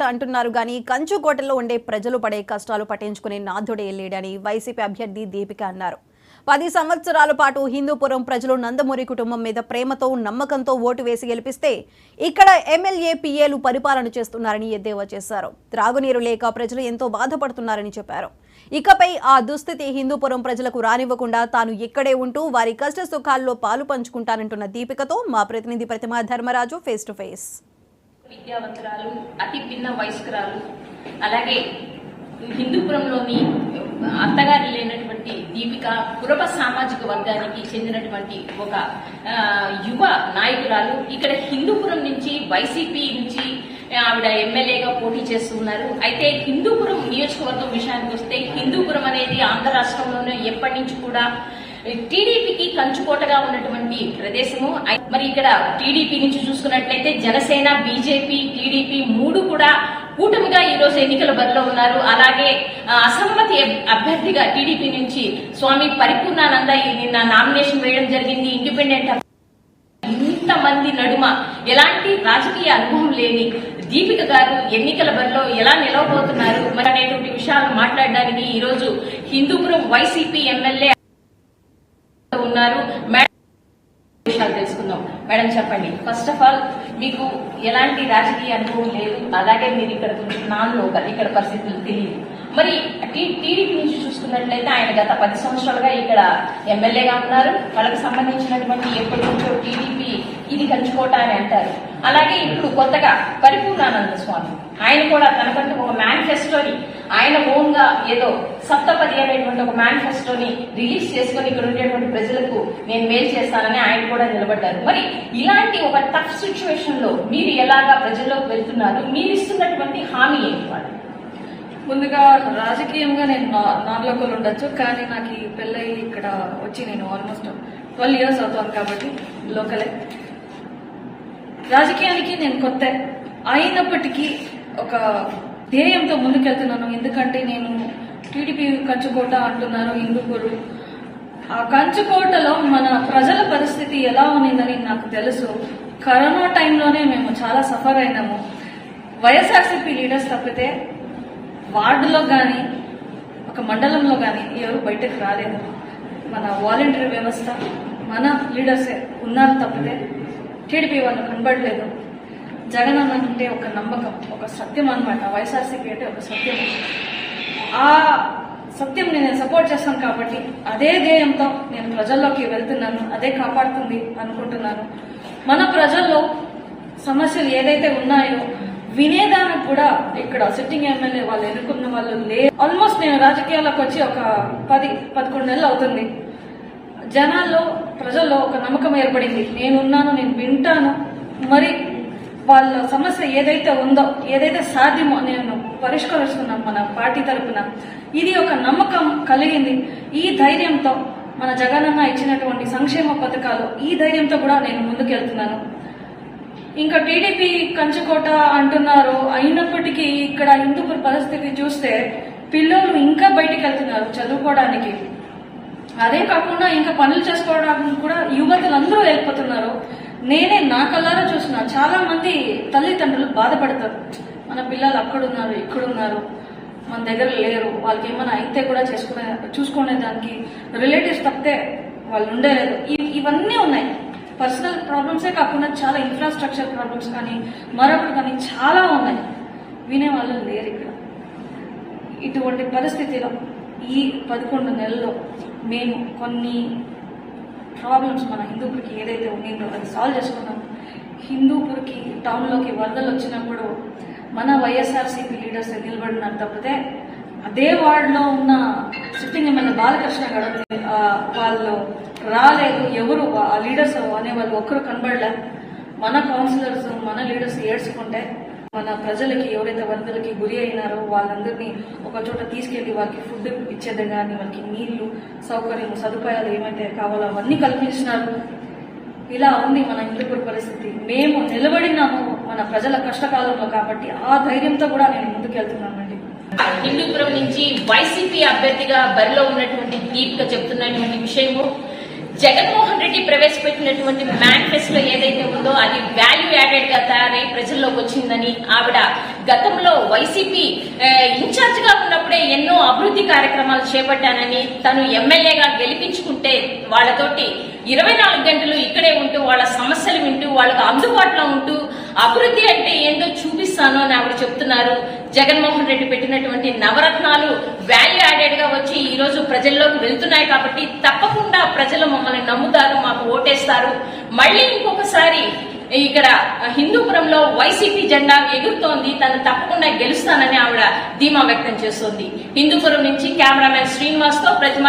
అంటున్నారు గానీ కంచుకోటలో ఉండే ప్రజలు పడే కష్టాలు పట్టించుకునే నాథుడే లేడని వైసీపీ అభ్యర్థి దీపిక అన్నారు. 10 సంవత్సరాల పాటు హిందూపురం ప్రజలు నందమూరి కుటుంబం మీద ప్రేమతో నమ్మకంతో ఓటు వేసి గెలిపిస్తే ఇక్కడ ఎమ్మెల్యే పిఏలు పరిపాలన చేస్తున్నారని ఎద్దేవా చేశారు. త్రాగునీరు లేక ప్రజలు ఎంతో బాధపడుతున్నారని చెప్పారు. ఇకపై ఆ దుస్థితి హిందూపురం ప్రజలకు రానివ్వకుండా తాను ఇక్కడే ఉంటూ వారి కష్ట సుఖాల్లో పాలు పంచుకుంటానంటున్న దీపికతో మా ప్రతినిధి ప్రతిమా ధర్మరాజు ఫేస్ టు ఫేస్. విద్యావంతురాలు, అతి భిన్న వయస్కురాలు, అలాగే హిందూపురంలోని అత్తగారి లేనటువంటి దీపిక పురప సామాజిక వర్గానికి చెందినటువంటి ఒక యువ నాయకురాలు. ఇక్కడ హిందూపురం నుంచి వైసీపీ నుంచి ఆవిడ ఎమ్మెల్యేగా పోటీ చేస్తున్నారు. అయితే హిందూపురం నియోజకవర్గం విషయానికి వస్తే హిందూపురం అనేది ఆంధ్ర రాష్ట్రంలోనే ఎప్పటి నుంచి కూడా టీడీపీకి కంచుకోటగా ఉన్నటువంటి ప్రదేశము. మరి ఇక్కడ టీడీపీ నుంచి చూసుకున్నట్లయితే జనసేన, బీజేపీ, టీడీపీ మూడు కూడా కూటమిగా ఈ రోజు ఎన్నికల బరిలో ఉన్నారు. అలాగే అసమ్మతి అభ్యర్థిగా టీడీపీ నుంచి స్వామి పరిపూర్ణానంద నిన్న నామినేషన్ వేయడం జరిగింది. ఇండిపెండెంట్ ఇంతమంది నడుమ ఎలాంటి రాజకీయ అనుభవం లేని దీపిక గారు ఎన్నికల బరిలో ఎలా నిలవబోతున్నారు మరి అనేటువంటి విషయాలు మాట్లాడడానికి ఈ రోజు హిందూపురం వైసీపీ ఎమ్మెల్యే ఉన్నారు. మేడం విషయాలు తెలుసుకుందాం. మేడం చెప్పండి, ఫస్ట్ ఆఫ్ ఆల్ మీకు ఎలాంటి రాజకీయ అనుభవం లేదు, అలాగే మీరు ఇక్కడ నాన్ లోకల్, ఇక్కడ పరిస్థితులు తెలియదు. మరి టీడీపీ నుంచి చూసుకున్నట్లయితే ఆయన గత 10 సంవత్సరాలుగా ఇక్కడ ఎమ్మెల్యేగా ఉన్నారు. వాళ్ళకి సంబంధించినటువంటి ఎప్పటి నుంచో టీడీపీ ఇది కంచుకోట అని అంటారు. అలాగే ఇప్పుడు కొత్తగా పరిపూర్ణానంద స్వామి ఆయన కూడా తనకంటూ ఒక మేనిఫెస్టోని ఆయన ఓన్ గా ఏదో సప్తపది అనేటువంటి ఒక మేనిఫెస్టోని రిలీజ్ చేసుకుని ఇక్కడ ఉండేటువంటి ప్రజలకు నేను మేలు చేస్తానని ఆయన కూడా నిలబడ్డారు. మరి ఇలాంటి ఒక టఫ్ సిచ్యువేషన్ లో మీరు ఎలాగా ప్రజల్లోకి వెళ్తున్నారు? మీరు ఇస్తున్నటువంటి హామీ ఏంటి? వాళ్ళు ముందుగా రాజకీయంగా నేను నాన్ లోకల్ ఉండొచ్చు, కానీ నాకు ఈ పెళ్ళయి ఇక్కడ వచ్చి నేను ఆల్మోస్ట్ 12 years అవుతాను కాబట్టి లోకలే. రాజకీయానికి నేను కొత్త అయినప్పటికీ ఒక ధ్యేయంతో ముందుకెళ్తున్నాను. ఎందుకంటే నేను టీడీపీ కంచుకోట అంటున్నారు హిందూపురు. ఆ కంచుకోటలో మన ప్రజల పరిస్థితి ఎలా ఉన్నదని నాకు తెలుసు. కరోనా టైంలోనే మేము చాలా సఫర్ అయినాము. వైఎస్ఆర్సీపీ లీడర్స్ తప్పితే వార్డులో కానీ ఒక మండలంలో కానీ ఎవరు బయటకు రాలేదు. మన వాలంటీర్ వ్యవస్థ మన లీడర్సే ఉన్నారు తప్పితే టీడీపీ వాళ్ళు కనబడలేదు. జగన్ అంటే ఒక నమ్మకం, ఒక సత్యం అన్నమాట. వైఎస్ఆర్సీపీ అంటే ఒక సత్యం. ఆ సత్యం నేను సపోర్ట్ చేస్తాను కాబట్టి అదే ధ్యేయంతో నేను ప్రజల్లోకి వెళ్తున్నాను. అదే కాపాడుతుంది అనుకుంటున్నాను. మన ప్రజల్లో సమస్యలు ఏదైతే ఉన్నాయో వినేదానికి కూడా ఇక్కడ సిట్టింగ్ ఎమ్మెల్యే వాళ్ళు ఎన్నుకున్న వాళ్ళు లేదు. ఆల్మోస్ట్ నేను రాజకీయాల్లోకి వచ్చి ఒక 10-11 నెలలు అవుతుంది. జనాల్లో ప్రజల్లో ఒక నమ్మకం ఏర్పడింది. నేనున్నాను, నేను వింటాను, మరి వాళ్ళ సమస్య ఏదైతే ఉందో, ఏదైతే సాధ్యమో నేను పరిష్కరిస్తున్నాను మన పార్టీ తరఫున. ఇది ఒక నమ్మకం కలిగింది. ఈ ధైర్యంతో మన జగనన్న ఇచ్చినటువంటి సంక్షేమ పథకాలు, ఈ ధైర్యంతో కూడా నేను ముందుకెళ్తున్నాను. ఇంకా టీడీపీ కంచుకోట అంటున్నారు, అయినప్పటికీ ఇక్కడ హిందూపూర్ పరిస్థితి చూస్తే పిల్లలు ఇంకా బయటికి వెళ్తున్నారు చదువుకోవడానికి. అదే కాకుండా ఇంకా పనులు చేసుకోవడానికి కూడా యువతులందరూ వెళ్ళిపోతున్నారు. నేనే నా కళ్ళారా చూసిన చాలా మంది తల్లిదండ్రులు బాధపడతారు. మన పిల్లలు అక్కడున్నారు, ఇక్కడున్నారు, మన దగ్గర లేరు, వాళ్ళకి ఏమైనా అయితే కూడా చూసుకునే దానికి రిలేటివ్స్ తప్పితే వాళ్ళు ఉండలేదు. ఇవన్నీ ఉన్నాయి. పర్సనల్ ప్రాబ్లమ్సే కాకుండా చాలా ఇన్ఫ్రాస్ట్రక్చర్ ప్రాబ్లమ్స్ కానీ మరొకటి కానీ చాలా ఉన్నాయి. వినేవాళ్ళు లేరు ఇక్కడ. ఇటువంటి పరిస్థితిలో ఈ 11 నెలల్లో మేము కొన్ని ప్రాబ్లమ్స్ మన హిందూపూర్కి ఏదైతే ఉండిందో అది సాల్వ్ చేసుకున్నాం. హిందూపూర్కి టౌన్లోకి వరదలు వచ్చినప్పుడు మన వైఎస్ఆర్సీపీ లీడర్స్ నిలబడినారు తప్పితే అదే వార్డులో ఉన్న సిట్టింగ్ ఎమ్మెల్యే బాలకృష్ణ గారు వాళ్ళు రాలేదు. ఎవరు ఆ లీడర్స్ అనేవాళ్ళు ఒక్కరు కనబడలే. మన కౌన్సిలర్స్, మన లీడర్స్ ఏడ్చుకుంటే మన ప్రజలకి ఎవరైతే వరదలకి గురి అయినారో వాళ్ళందరినీ ఒక చోట తీసుకెళ్లి వాళ్ళకి ఫుడ్ ఇచ్చేది కానీ, వాళ్ళకి నీళ్లు సౌకర్యం సదుపాయాలు ఏమైతే కావాలో అవన్నీ కల్పించినారు. ఇలా ఉంది మన హిందూపూర్ పరిస్థితి. మేము నిలబడినాము మన ప్రజల కష్టకాలంలో కాబట్టి ఆ ధైర్యంతో కూడా నేను ముందుకెళ్తున్నానండి. హిందూపురం నుంచి వైసీపీ అభ్యర్థిగా బరిలో ఉన్నటువంటి దీపిక చెప్తున్నటువంటి విషయము, జగన్మోహన్ రెడ్డి ప్రవేశపెట్టినటువంటి మేనిఫెస్టో ఏదైతే ఉందో అది వాల్యూ యాడెడ్ గా తయారై ప్రజల్లోకి వచ్చిందని, ఆవిడ గతంలో వైసీపీ ఇన్ఛార్జ్ గా ఉన్నప్పుడే ఎన్నో అభివృద్ధి కార్యక్రమాలు చేపట్టానని, తను ఎమ్మెల్యేగా గెలిపించుకుంటే వాళ్ళతోటి 24 గంటలు ఇక్కడే ఉంటూ వాళ్ళ సమస్యలు వింటూ వాళ్ళకు అందుబాటులో ఉంటూ అభివృద్ధి అంటే ఏందో చూపిస్తాను అని ఆవిడ చెప్తున్నారు. జగన్మోహన్ రెడ్డి పెట్టినటువంటి నవరత్నాలు వాల్యూ యాడెడ్ గా వచ్చి ఈ రోజు ప్రజల్లోకి వెళ్తున్నాయి కాబట్టి తప్పకుండా ప్రజలు మమ్మల్ని నమ్ముతారు, మాకు ఓటేస్తారు. మళ్ళీ ఇంకొకసారి ఇక్కడ హిందూపురంలో వైసీపీ జెండా ఎగురుతోంది, తను తప్పకుండా గెలుస్తానని ఆవిడ ధీమా వ్యక్తం చేస్తోంది. హిందూపురం నుంచి కెమెరామెన్ శ్రీనివాస్ తో ప్రతిమ.